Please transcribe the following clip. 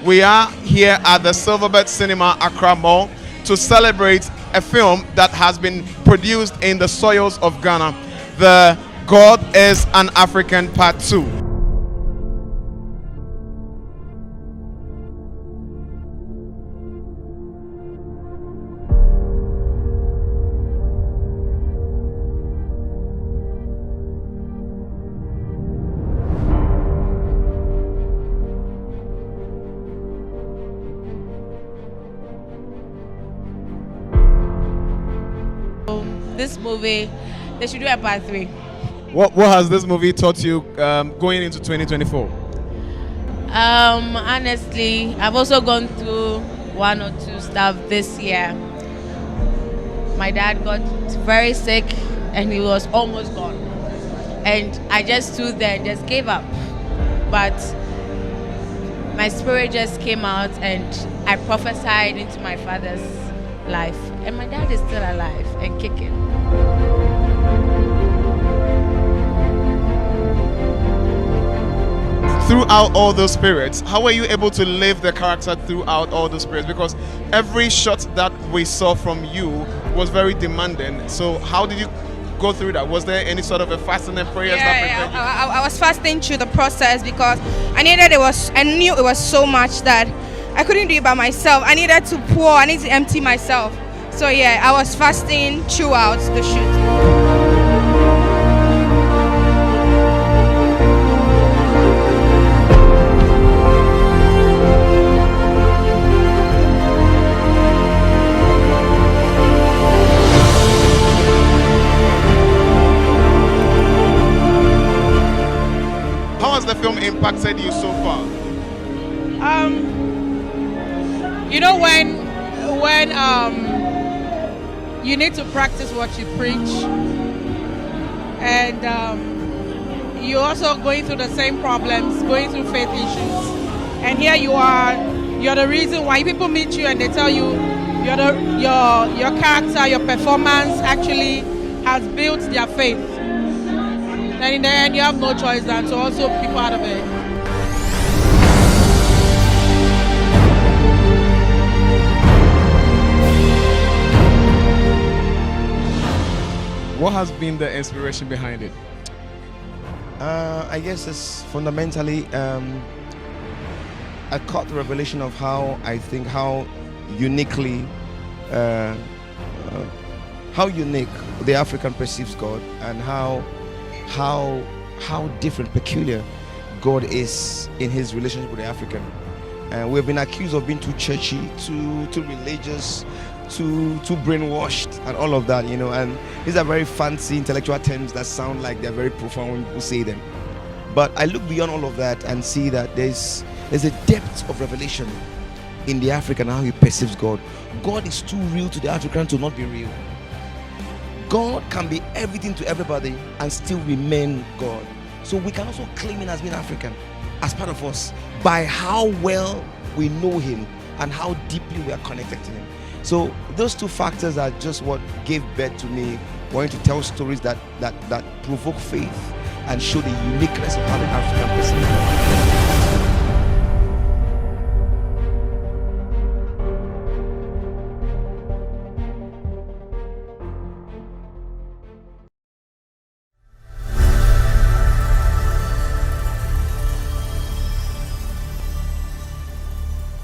We are here at the Silverbird Cinema Accra Mall to celebrate a film that has been produced in the soils of Ghana. The God is an African Part 2. This movie, they should do a part 3. What has this movie taught you going into 2024? Honestly, I've also gone through one or two stuff this year. My dad got very sick and he was almost gone. And I just stood there and just gave up. But my spirit just came out and I prophesied into my father's life. And my dad is still alive and kicking. Throughout all those periods, how were you able to live the character throughout all those periods? Because every shot that we saw from you was very demanding. So how did you go through that? Was there any sort of a fasting and prayers that prepared you? I was fasting through the process because I knew it was so much that I couldn't do it by myself. I needed to pour, I needed to empty myself. So yeah, I was fasting throughout the shoot. How has the film impacted you so far? You know when you need to practice what you preach, and you're also going through the same problems, going through faith issues, and here you're the reason why people meet you and they tell you your character, your performance actually has built their faith. And in the end, you have no choice than to also be part of it. What has been the inspiration behind it? I guess it's fundamentally I caught the revelation of how uniquely how unique the African perceives God, and how different, peculiar God is in his relationship with the African. And we've been accused of being too churchy, too religious, too brainwashed, and all of that, and these are very fancy intellectual terms that sound like they're very profound when people say them. But I look beyond all of that and see that there's a depth of revelation in the African, how he perceives God. God is too real to the African to not be real. God can be everything to everybody and still remain God. So we can also claim him as being African, as part of us, by how well we know him and how deeply we are connected to him. So those two factors are just what gave birth to me wanting to tell stories that provoke faith and show the uniqueness of how the African person is.